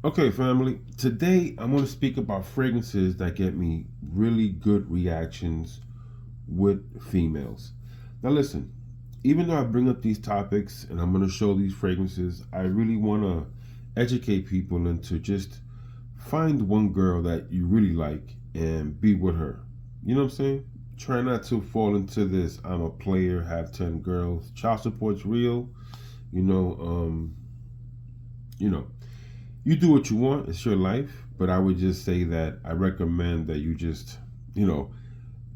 Okay, family. Today I'm going to speak about fragrances that get me really good reactions with females. Now, listen, even though I bring up these topics and I'm going to show these fragrances, I really want to educate people into just find one girl that you really like and be with her. You know what I'm saying? Try not to fall into this I'm a player, have 10 girls. Child support's real. You know, um, you know, you do what you want. It's your life. But I would just say that I recommend that you just, you know,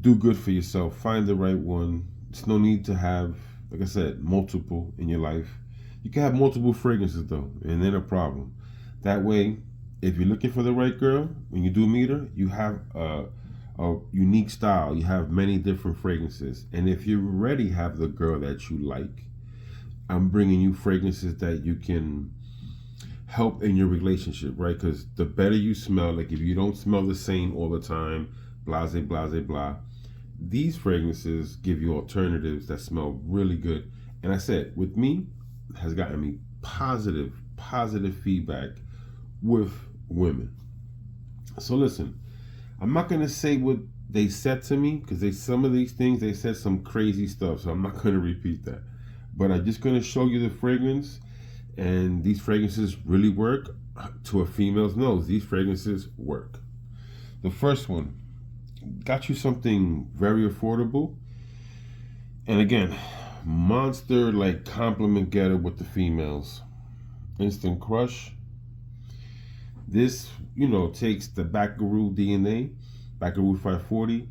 do good for yourself. Find the right one. It's no need to have, like I said, multiple in your life. You can have multiple fragrances though, and then a problem. That way, if you're looking for the right girl, when you do meet her, you have a unique style. You have many different fragrances. And if you already have the girl that you like, I'm bringing you fragrances that you can help in your relationship, right? Because the better you smell, like if you don't smell the same all the time, blase, blase, blah, these fragrances give you alternatives that smell really good. And I said, with me, has gotten me positive feedback with women. So listen, I'm not gonna say what they said to me because they some of these things they said some crazy stuff, so I'm not gonna repeat that. But I'm just gonna show you the fragrance, and these fragrances really work to a female's nose. These fragrances work. The first one got you something very affordable, and again, monster like compliment getter with the females. Instant Crush. This, takes the Baccarat DNA, Baccarat 540,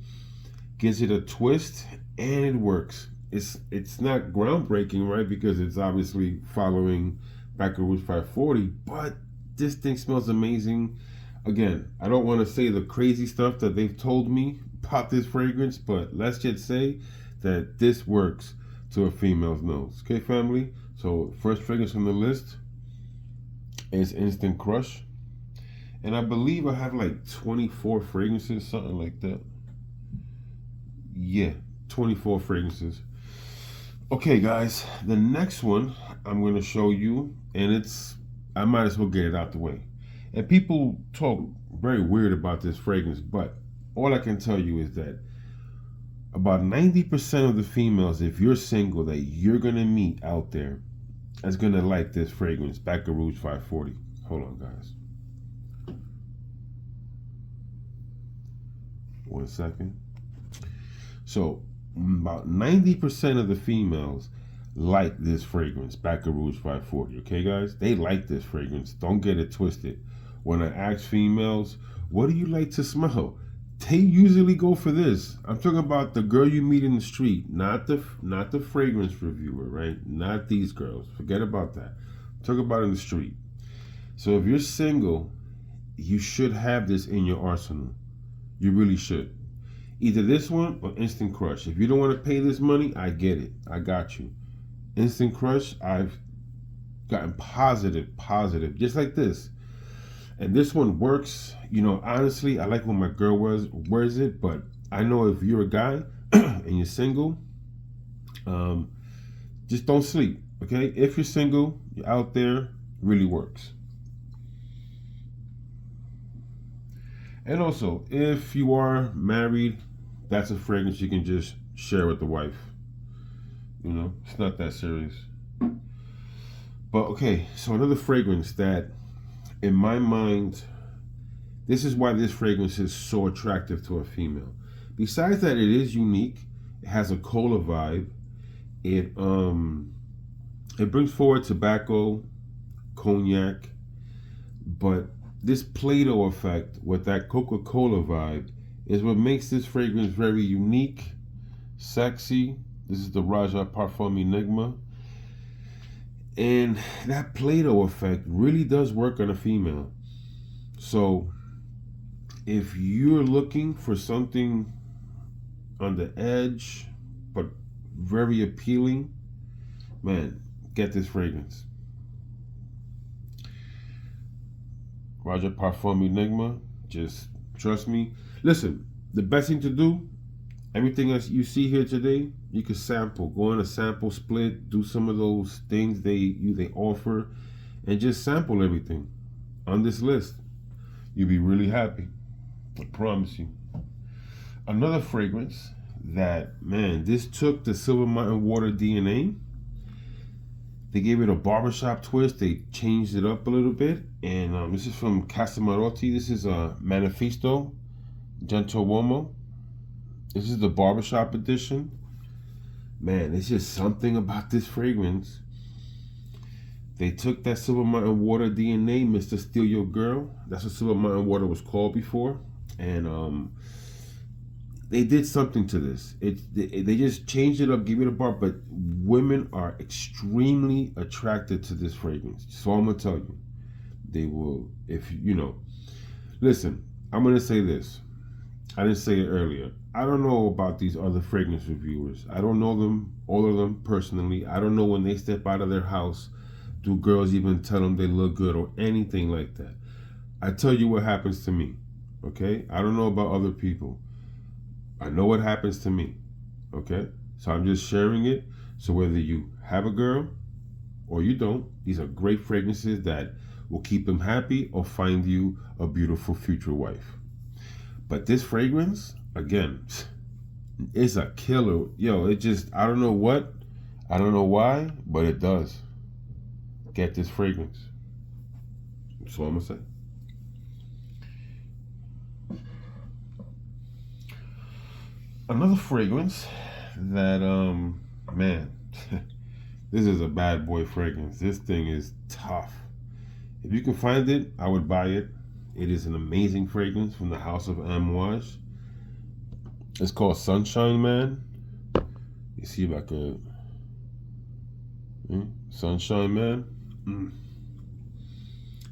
gives it a twist, and it works. It's not groundbreaking, right? Because it's obviously following Baccarat 540, but this thing smells amazing. Again, I don't want to say the crazy stuff that they've told me about this fragrance, but let's just say that this works to a female's nose. Okay, family? So, first fragrance on the list is Instant Crush. And I believe I have like 24 fragrances, something like that. Yeah, 24 fragrances. Okay, guys, the next one I'm going to show you, and I might as well get it out the way. And people talk very weird about this fragrance, but all I can tell you is that about 90% of the females, if you're single, that you're going to meet out there, is going to like this fragrance, Baccarat Rouge 540. Hold on, guys. One second. So, about 90% of the females like this fragrance, Baccarat Rouge 540. Okay, guys? They like this fragrance. Don't get it twisted. When I ask females, what do you like to smell? They usually go for this. I'm talking about the girl you meet in the street, not the fragrance reviewer, right? Not these girls. Forget about that. I'm talking about in the street. So if you're single, you should have this in your arsenal. You really should. Either this one or Instant Crush. If you don't want to pay this money, I get it. I got you. Instant Crush, I've gotten positive, just like this. And this one works. Honestly, I like when my girl wears it, but I know if you're a guy and you're single, um, just don't sleep. Okay? If you're single, you're out there, really works. And also, if you are married, that's a fragrance you can just share with the wife. It's not that serious. But okay, so another fragrance that, in my mind, this is why this fragrance is so attractive to a female. Besides that, it is unique. It has a cola vibe. It brings forward tobacco, cognac, but this Play-Doh effect with that Coca-Cola vibe is what makes this fragrance very unique, sexy. This is the Roja Parfum Enigma. And that Play-Doh effect really does work on a female. So if you're looking for something on the edge, but very appealing, man, get this fragrance. Roja Parfum Enigma, just trust me. Listen, the best thing to do, everything else you see here today, you can sample. Go on a sample split, do some of those things they offer, and just sample everything. on this list. You'll be really happy. I promise you. Another fragrance that, man, this took the Silver Mountain Water DNA. They gave it a barbershop twist. They changed it up a little bit. And this is from Casamorati. This is a Mefisto Gentle Uomo. This is the barbershop edition. Man, it's just something about this fragrance. They took that Silver Mountain Water DNA, Mr. Steal Your Girl. That's what Silver Mountain Water was called before. And they did something to this. They just changed it up, gave it a bar, but women are extremely attracted to this fragrance. So I'm gonna tell you, they will, if you know. Listen, I'm gonna say this. I didn't say it earlier. I don't know about these other fragrance reviewers. I don't know them, all of them personally. I don't know when they step out of their house, do girls even tell them they look good or anything like that. I tell you what happens to me, okay? I don't know about other people. I know what happens to me, okay? So I'm just sharing it. So whether you have a girl or you don't, these are great fragrances that will keep them happy or find you a beautiful future wife. But this fragrance, again, it's a killer. Yo, it just, I don't know what, I don't know why, but it does. Get this fragrance. That's all I'm gonna say. Another fragrance that, man, this is a bad boy fragrance. This thing is tough. If you can find it, I would buy it. It is an amazing fragrance from the house of Amouage. It's called Sunshine Man. You see if I could. Sunshine Man.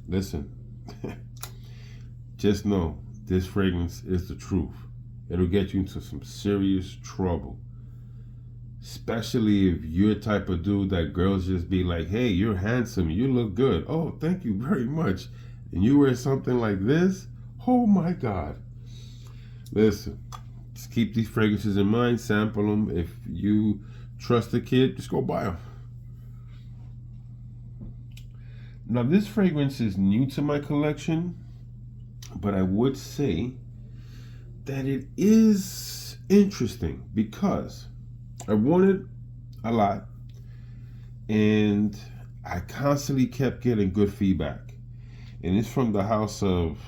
Listen, just know this fragrance is the truth. It'll get you into some serious trouble. Especially if you're the type of dude that girls just be like, hey, you're handsome, you look good. Oh, thank you very much. And you wear something like this? Oh my God. Listen, just keep these fragrances in mind, sample them. If you trust the kid, just go buy them. Now this fragrance is new to my collection, but I would say that it is interesting because I wanted a lot and I constantly kept getting good feedback. And it's from the house of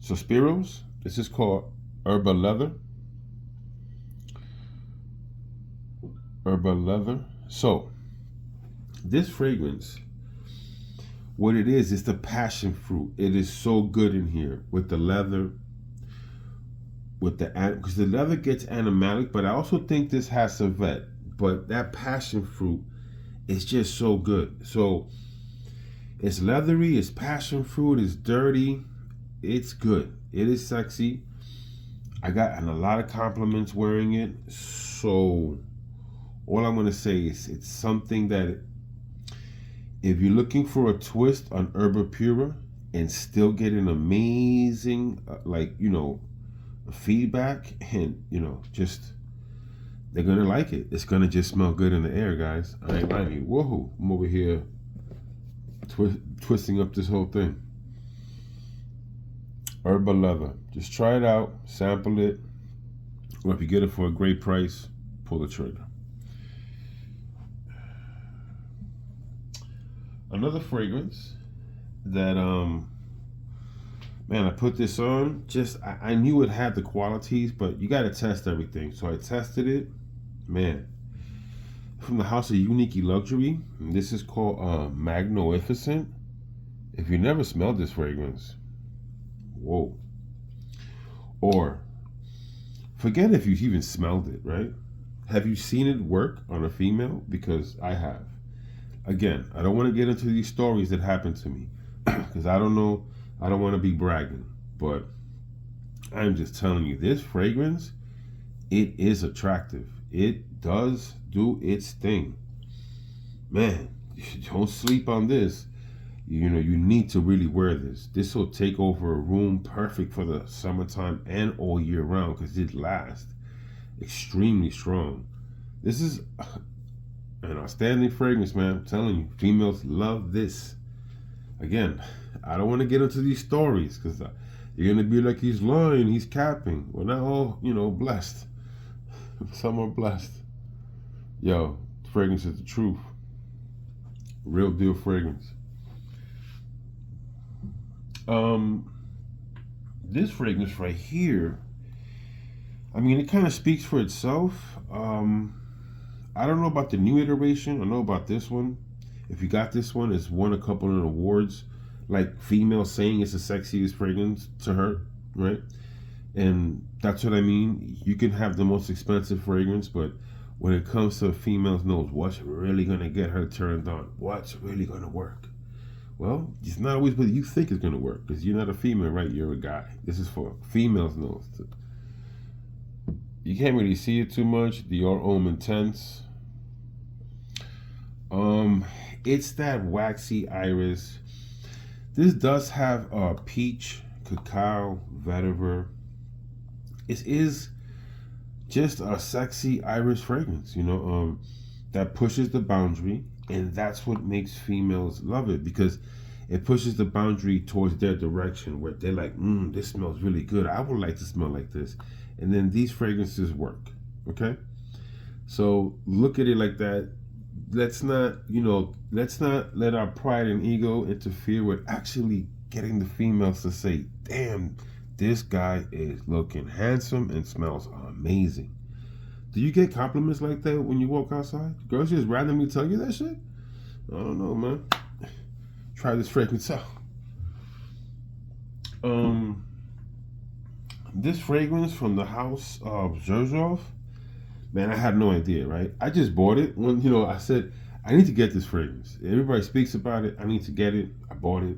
Sospiros. This is called Erba Leather. Erba Leather. So, this fragrance, what it is the passion fruit. It is so good in here with the leather, with the, because the leather gets animalic, but I also think this has civet. But that passion fruit is just so good. So, it's leathery, it's passion fruit, it's dirty, it's good. It is sexy. I got a lot of compliments wearing it. So all I'm gonna say is it's something that if you're looking for a twist on Erba Pura and still get an amazing feedback and just they're gonna like it. It's gonna just smell good in the air, guys. I ain't lying to you. Whoa, I'm over here twisting up this whole thing. Erba Leather. Just try it out, sample it, or if you get it for a great price, pull the trigger. Another fragrance that man, I put this on, I knew it had the qualities, but you got to test everything. So I tested it, man. From the house of Unique Luxury, and this is called Mangonificent. If you never smelled this fragrance, whoa. Or forget if you even smelled it, right? Have you seen it work on a female? Because I have. Again, I don't want to get into these stories that happened to me because I don't know. I don't want to be bragging, but I'm just telling you, this fragrance, it is attractive. It does do its thing. Man, don't sleep on this. You need to really wear this. This will take over a room, perfect for the summertime and all year round because it lasts. Extremely strong. This is an outstanding fragrance, man. I'm telling you, females love this. Again, I don't want to get into these stories because you're gonna be like, he's lying, he's capping. We're not all, blessed. Some are blessed. Yo, fragrance is the truth. Real deal fragrance. This fragrance right here, I mean, it kind of speaks for itself. I don't know about the new iteration. I know about this one. If you got this one, it's won a couple of awards, like females saying it's the sexiest fragrance to her, right? And that's what I mean. You can have the most expensive fragrance, but when it comes to a female's nose, what's really gonna get her turned on? What's really gonna work? Well, it's not always what you think is gonna work, because you're not a female, right? You're a guy. This is for female's nose. You can't really see it too much. Dior Homme Intense. It's that waxy iris. This does have peach, cacao, vetiver. It is just a sexy iris fragrance, that pushes the boundary, and that's what makes females love it, because it pushes the boundary towards their direction, where they're like, this smells really good. I would like to smell like this. And then these fragrances work, okay? So look at it like that. Let's not let our pride and ego interfere with actually getting the females to say, damn, this guy is looking handsome and smells amazing. Do you get compliments like that when you walk outside? Girls just randomly tell you that shit? I don't know, man. Try this fragrance out. This fragrance from the house of Xerjoff, man, I had no idea, right? I just bought it when, I said, I need to get this fragrance. Everybody speaks about it. I need to get it. I bought it.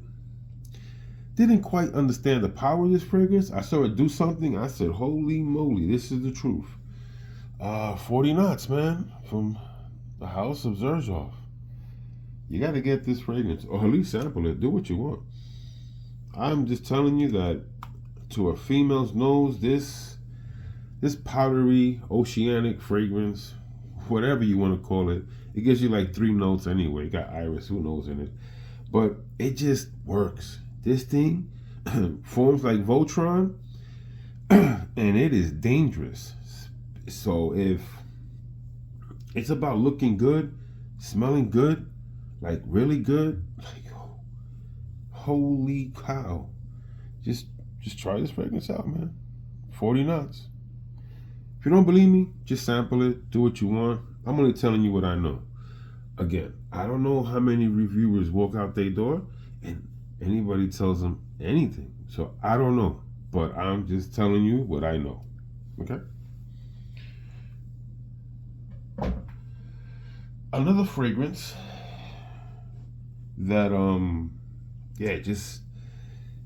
Didn't quite understand the power of this fragrance. I saw it do something. I said, holy moly, this is the truth. 40 knots, man, from the house of Xerjoff. You got to get this fragrance, or at least sample it. Do what you want. I'm just telling you that to a female's nose, this powdery, oceanic fragrance, whatever you want to call it, it gives you like 3 notes anyway. It got iris, who knows in it. But it just works. This thing forms like Voltron, and it is dangerous. So if it's about looking good, smelling good, like really good, like holy cow. Just try this fragrance out, man. 40 knots. If you don't believe me, just sample it, do what you want. I'm only telling you what I know. Again, I don't know how many reviewers walk out their door and anybody tells them anything. So I don't know, but I'm just telling you what I know. Okay? Another fragrance that just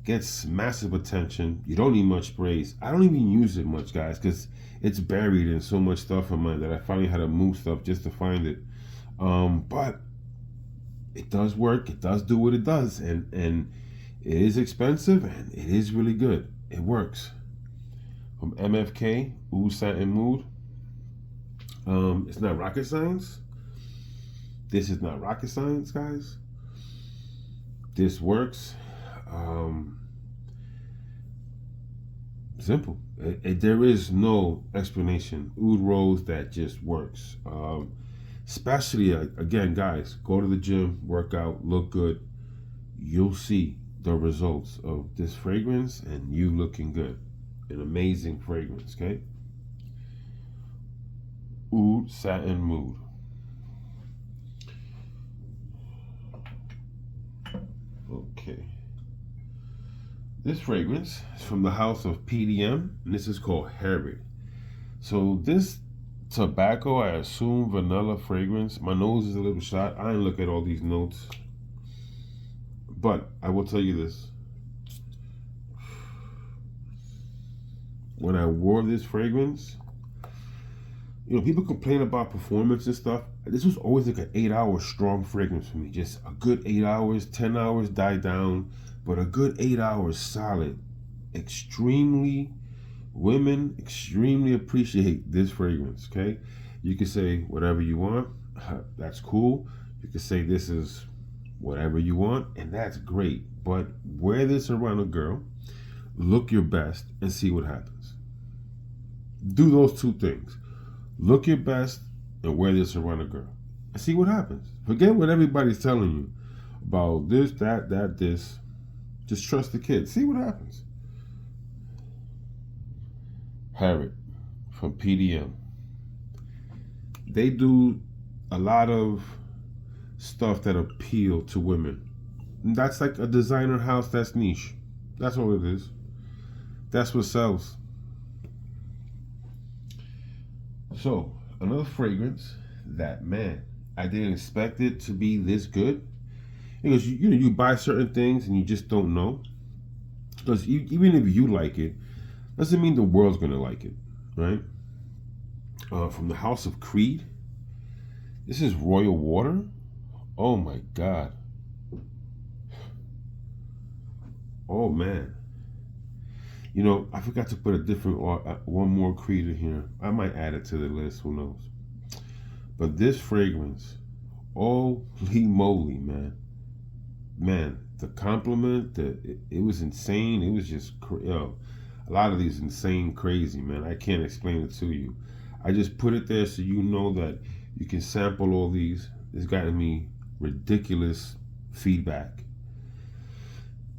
gets massive attention. You don't need much sprays. I don't even use it much, guys, because it's buried in so much stuff of mine that I finally had to move stuff just to find it. But it does work. It does do what it does, and it is expensive, and it is really good. It works. From MFK Oud Satin Mood. It's not rocket science. This is not rocket science, guys. This works. Simple. There is no explanation. Oud Rose that just works. Especially, again, guys, go to the gym, work out, look good. You'll see the results of this fragrance and you looking good. An amazing fragrance, okay? Oud Satin Mood. Okay. This fragrance is from the house of PDM, and this is called Herod. So this tobacco, I assume vanilla fragrance. My nose is a little shot. I didn't look at all these notes. But I will tell you this. When I wore this fragrance, people complain about performance and stuff. This was always like an 8-hour strong fragrance for me. Just a good 8 hours, 10 hours die down, but a good 8 hours solid. Women extremely appreciate this fragrance, okay? You can say whatever you want. That's cool. You can say this is whatever you want, and that's great. But wear this around a girl, look your best, and see what happens. Do those two things. Look your best and wear this around a girl and see what happens. Forget what everybody's telling you about this, that, this. Just trust the kid. See what happens. Herod from PDM. They do a lot of stuff that appeal to women. That's like a designer house that's niche. That's all it is. That's what sells. So, another fragrance that, man, I didn't expect it to be this good. Because you buy certain things and you just don't know. Because even if you like it, doesn't mean the world's gonna like it, right? From the House of Creed. This is Royal Water. Oh my God. Oh man. You know, I forgot to put a different one more Creed in here. I might add it to the list. Who knows? But this fragrance, holy moly, man. Man, the compliment, it was insane. It was just, a lot of these insane, crazy, man. I can't explain it to you. I just put it there so you know that you can sample all these. It's gotten me ridiculous feedback.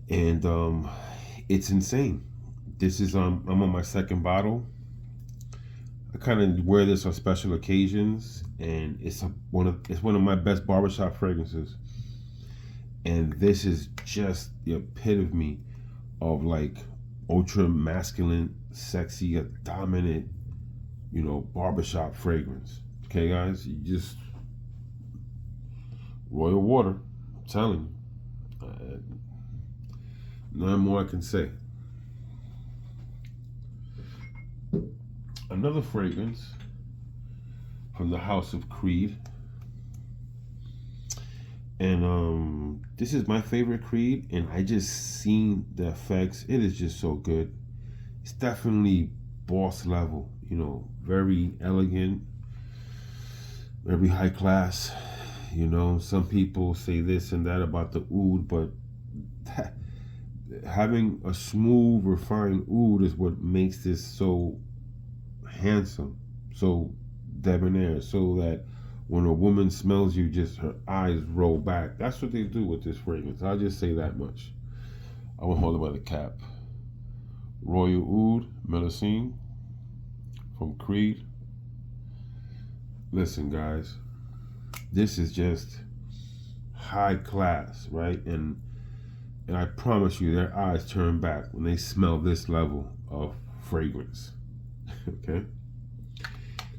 And it's insane. This is, I'm on my second bottle. I kind of wear this on special occasions, and it's one of my best barbershop fragrances. And this is just the epitome of ultra masculine, sexy, dominant, barbershop fragrance. Okay, guys, you just Royal Water. I'm telling you, none more I can say. Another fragrance from the House of Creed. And this is my favorite Creed, and I just seen the effects. It is just so good. It's definitely boss level, very elegant, very high class. Some people say this and that about the oud, but having a smooth, refined oud is what makes this so handsome, so debonair, so that when a woman smells you, just her eyes roll back. That's what they do with this fragrance. I'll just say that much. I won't hold it by the cap. Royal Oud Melusine from Creed. Listen, guys, this is just high class, right? And I promise you, their eyes turn back when they smell this level of fragrance. Okay?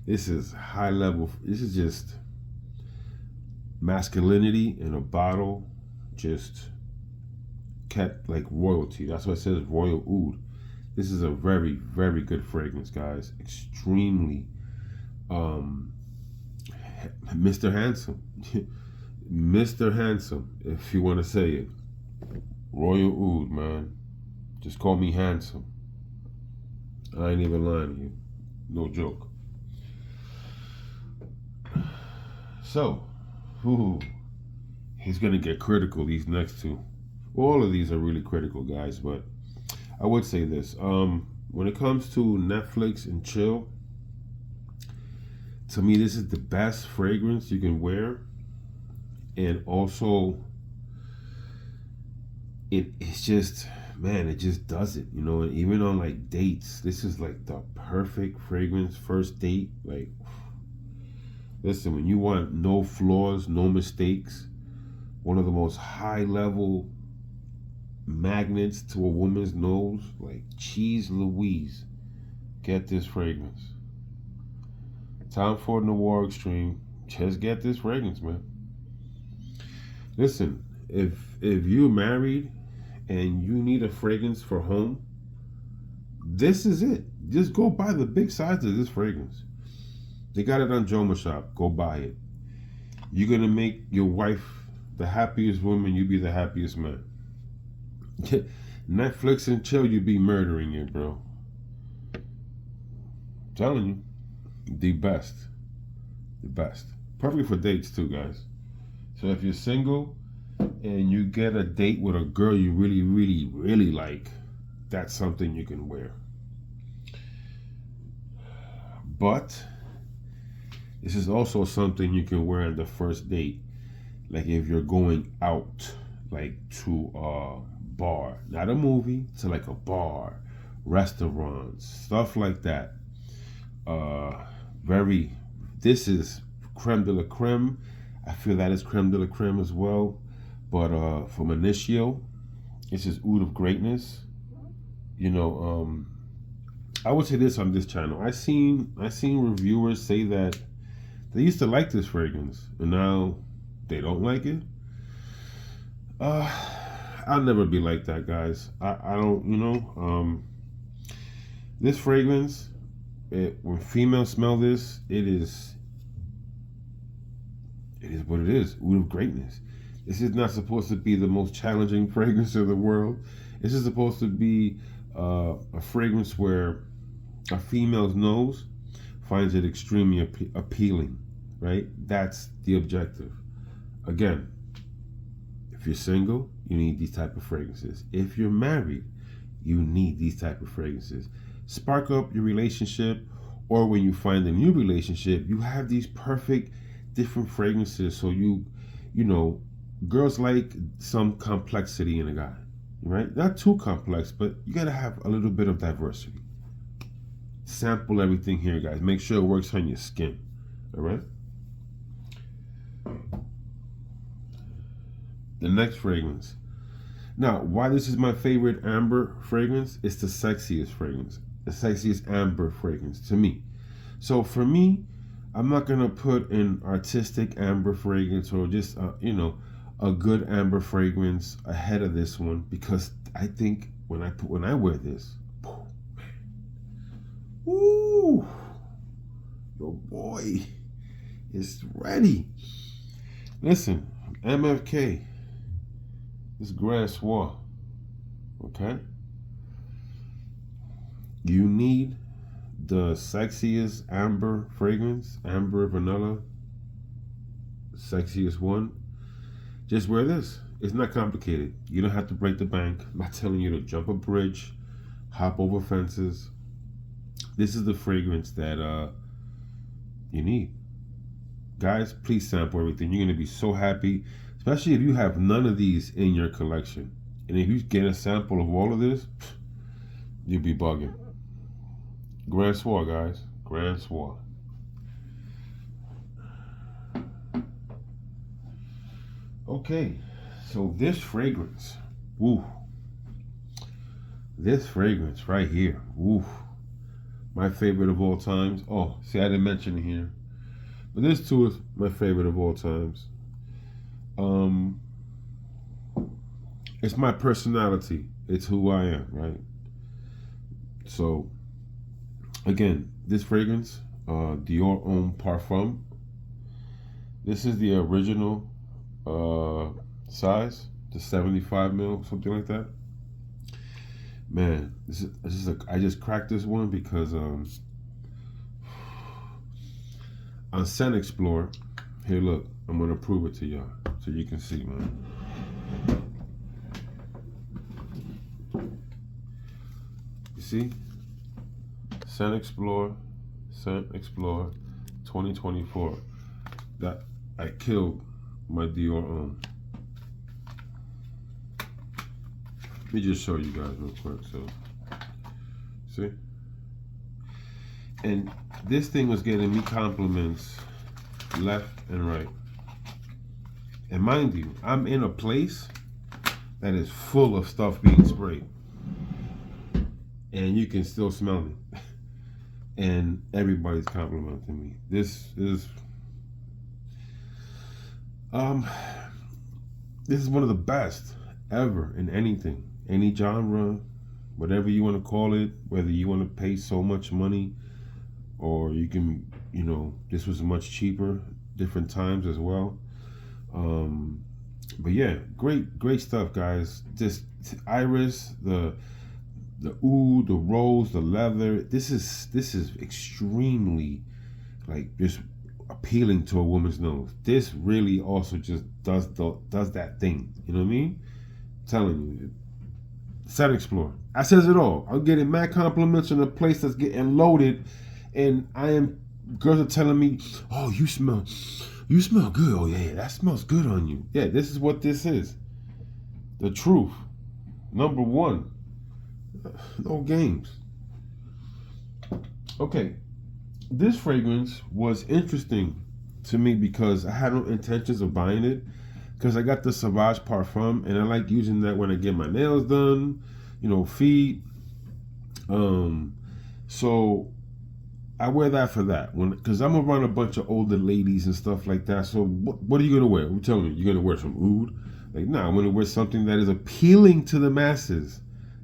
This is high level. This is just masculinity in a bottle, just kept like royalty. That's why it says Royal Oud. This is a very, very good fragrance, guys. Extremely Mr. Handsome. Mr. Handsome, if you want to say it. Royal Oud, man. Just call me handsome. I ain't even lying to you. No joke. So, he's gonna get critical, these next two. Well, all of these are really critical, guys, but I would say this. When it comes to Netflix and chill, to me, this is the best fragrance you can wear. And also, it's just, man, it just does it, and even on dates, this is like the perfect fragrance first date. Listen, when you want no flaws, no mistakes, one of the most high level magnets to a woman's nose, like Cheese Louise, get this fragrance. Time for Noir Extreme, just get this fragrance, man. Listen, if you're married and you need a fragrance for home, this is it. Just go buy the big size of this fragrance. They got it on Joma Shop. Go buy it. You're going to make your wife the happiest woman. You be the happiest man. Netflix and chill, you be murdering it, bro. I'm telling you. The best. The best. Perfect for dates too, guys. So if you're single and you get a date with a girl you really, really, really like, that's something you can wear. But this is also something you can wear on the first date. Like if you're going out, like to a bar, not a movie, to like a bar, restaurants, stuff like that. Very, this is creme de la creme. I feel that is creme de la creme as well. But from Initio, this is Oud of Greatness. You know, I would say this on this channel. I seen reviewers say that they used to like this fragrance and now they don't like it. I'll never be like that, guys. I don't, you know, this fragrance, when females smell this, it is what it is. Oud of Greatness. This is not supposed to be the most challenging fragrance in the world. This is supposed to be a fragrance where a female's nose finds it extremely appealing, right? That's the objective. Again, if you're single, you need these type of fragrances. If you're married, you need these type of fragrances. Spark up your relationship, or when you find a new relationship, you have these perfect different fragrances. So you know, girls like some complexity in a guy, right? Not too complex, but you gotta have a little bit of diversity. Sample everything here, guys. Make sure it works on your skin, all right? The next fragrance. Now, why this is my favorite amber fragrance? It's the sexiest fragrance. The sexiest amber fragrance to me. So for me, I'm not gonna put an artistic amber fragrance or just you know, a good amber fragrance ahead of this one, because I think when I wear this, ooh, your boy is ready. Listen, MFK, this Grand Soir, okay? You need the sexiest amber fragrance, amber vanilla, sexiest one. Just wear this. It's not complicated. You don't have to break the bank. I'm not telling you to jump a bridge, hop over fences. This is the fragrance that you need. Guys, please sample everything. You're going to be so happy, especially if you have none of these in your collection. And if you get a sample of all of this, you'll be bugging. Grand Soir, guys. Grand Soir. Okay, so this fragrance, woo. This fragrance right here, woo. My favorite of all times. Oh, see, I didn't mention it here. But this too is my favorite of all times. It's my personality. It's who I am, right? So, again, this fragrance, Dior Homme Parfum. This is the original size, the 75 mil, something like that. Man, I just cracked this one because on Scent Explorer, here, look, I'm gonna prove it to y'all so you can see, man. You see, Scent Explorer 2024. That I killed my Dior Homme. Let me just show you guys real quick. So, see? And this thing was getting me compliments left and right. And mind you, I'm in a place that is full of stuff being sprayed. And you can still smell it. And everybody's complimenting me. This is one of the best ever in anything. Any genre, whatever you want to call it, whether you want to pay so much money or you can, you know, this was much cheaper, different times as well. But yeah, great stuff, guys. This iris, the oud, the rose, the leather. This is extremely, like, just appealing to a woman's nose. This really also just does that thing. You know what I mean? I'm telling you. Set Explorer. I says it all. I'm getting mad compliments in a place that's getting loaded, and girls are telling me, "Oh, you smell good. Oh yeah, that smells good on you." Yeah, this is what this is. The truth. Number one. No games. Okay, this fragrance was interesting to me because I had no intentions of buying it, because I got the Sauvage Parfum and I like using that when I get my nails done, feet. So I wear that for that, because I'm around a bunch of older ladies and stuff like that. So what are you gonna wear? You tell me, you're gonna wear some oud? Like, nah, I'm gonna wear something that is appealing to the masses.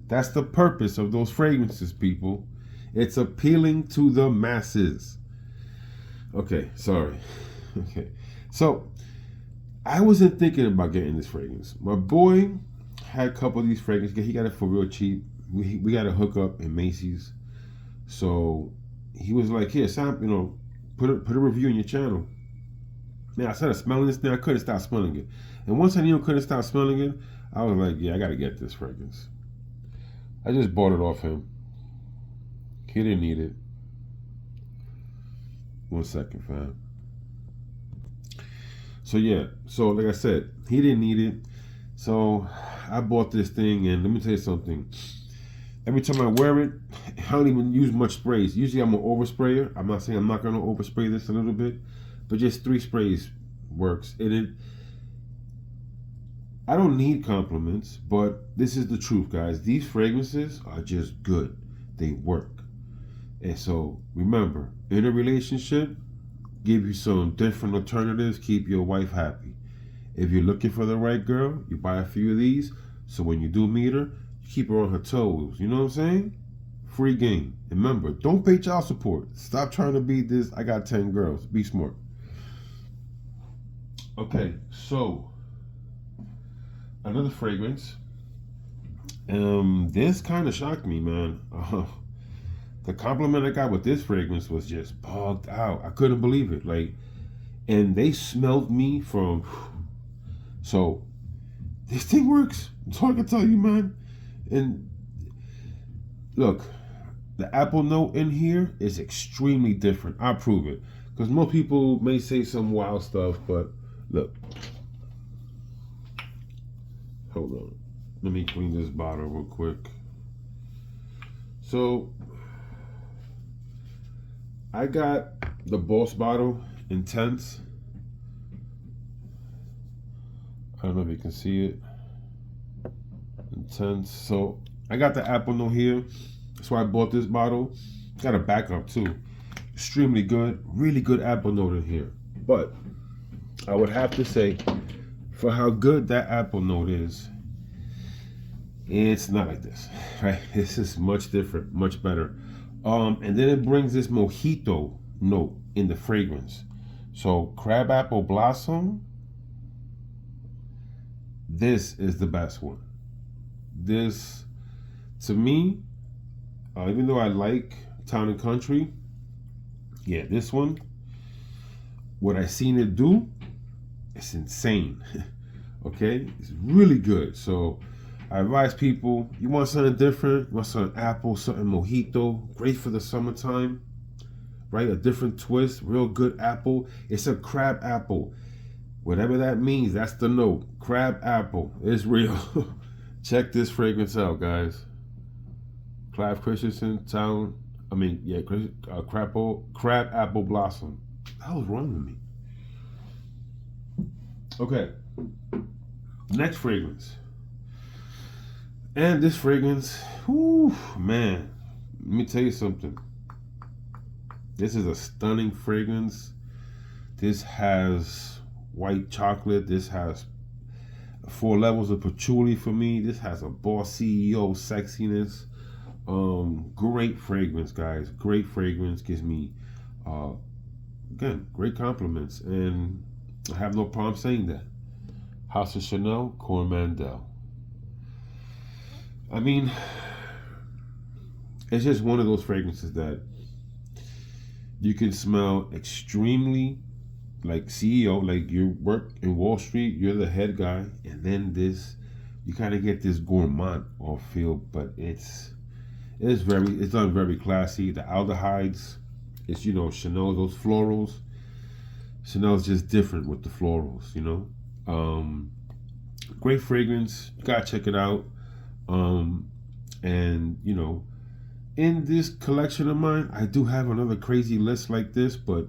That's the purpose of those fragrances, people. It's appealing to the masses. Okay, sorry. Okay, so I wasn't thinking about getting this fragrance. My boy had a couple of these fragrances. He got it for real cheap. We got a hookup in Macy's. So he was like, "Here, Sam, put a review on your channel." Man, I started smelling this thing. I couldn't stop smelling it. And once I knew I couldn't stop smelling it, I was like, "Yeah, I got to get this fragrance." I just bought it off him. He didn't need it. 1 second, fam. So yeah, so like I said, he didn't need it. So I bought this thing, and let me tell you something. Every time I wear it, I don't even use much sprays. Usually I'm an oversprayer. I'm not saying I'm not gonna overspray this a little bit, but just 3 sprays works. I don't need compliments, but this is the truth, guys. These fragrances are just good. They work. And so remember, in a relationship, give you some different alternatives, keep your wife happy. If you're looking for the right girl, you buy a few of these, so when you do meet her, you keep her on her toes. You know what I'm saying? Free game. And remember, don't pay child support. Stop trying to be this, I got 10 girls. Be smart. Okay, so another fragrance. This kind of shocked me, man. The compliment I got with this fragrance was just bugged out. I couldn't believe it. And they smelled me from. So this thing works. That's all I can tell you, man. And look, the apple note in here is extremely different. I prove it, because most people may say some wild stuff, but look. Hold on. Let me clean this bottle real quick. So I got the Boss bottle, Intense. I don't know if you can see it. Intense. So I got the apple note here. That's why I bought this bottle. Got a backup too. Extremely good. Really good apple note in here. But I would have to say, for how good that apple note is, it's not like this, right? This is much different, much better. And then it brings this mojito note in the fragrance. So crabapple blossom, this is the best one. This, to me, even though I like Town and Country, yeah, this one, what I seen it do, it's insane. Okay, it's really good. So I advise people, you want something different, you want something apple, something mojito, great for the summertime, right? A different twist, real good apple. It's a crab apple. Whatever that means, that's the note. Crab apple, it's real. Check this fragrance out, guys. Clive Christensen, crab apple blossom. What the hell's wrong with me? Okay, next fragrance. And this fragrance, whew, man, let me tell you something. This is a stunning fragrance. This has white chocolate. This has 4 levels of patchouli for me. This has a boss CEO sexiness. Great fragrance, guys. Great fragrance. Gives me, again, great compliments. And I have no problem saying that. House of Chanel, Coromandel. I mean, it's just one of those fragrances that you can smell extremely like CEO, like you work in Wall Street, you're the head guy, and then this, you kind of get this gourmand or feel, but it's done very classy. The aldehydes, it's Chanel, those florals. Chanel's just different with the florals, Great fragrance, you gotta check it out. And in this collection of mine, I do have another crazy list like this, but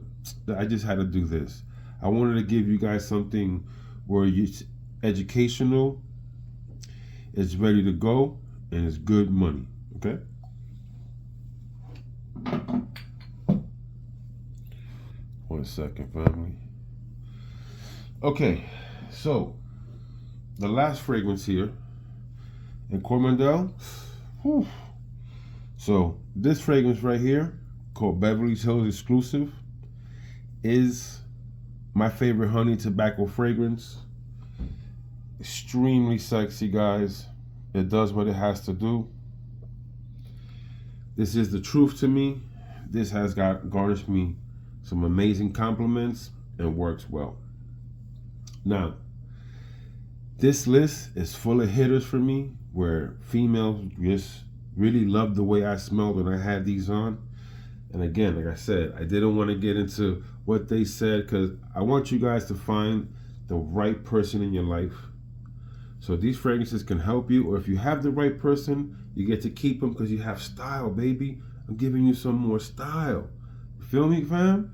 I just had to do this. I wanted to give you guys something where it's educational, it's ready to go, and it's good money. Okay. One second, family. Okay, so the last fragrance here in Coromandel. Whew. So this fragrance right here, called Beverly Hills Exclusive, is my favorite honey tobacco fragrance. Extremely sexy, guys. It does what it has to do. This is the truth to me. This has garnished me some amazing compliments and works well. Now, this list is full of hitters for me, where females just really loved the way I smelled when I had these on. And again, like I said, I didn't want to get into what they said because I want you guys to find the right person in your life. So these fragrances can help you, or if you have the right person, you get to keep them because you have style, baby. I'm giving you some more style. Feel me, fam?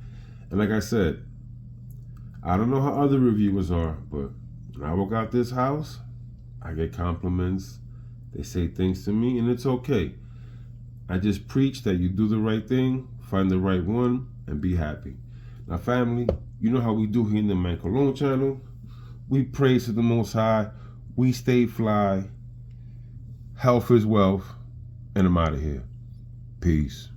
And like I said, I don't know how other reviewers are, but when I walk out this house, I get compliments. They say things to me, and it's okay. I just preach that you do the right thing, find the right one, and be happy. Now, family, you know how we do here in the Man Cologne channel. We praise to the Most High. We stay fly. Health is wealth. And I'm out of here. Peace.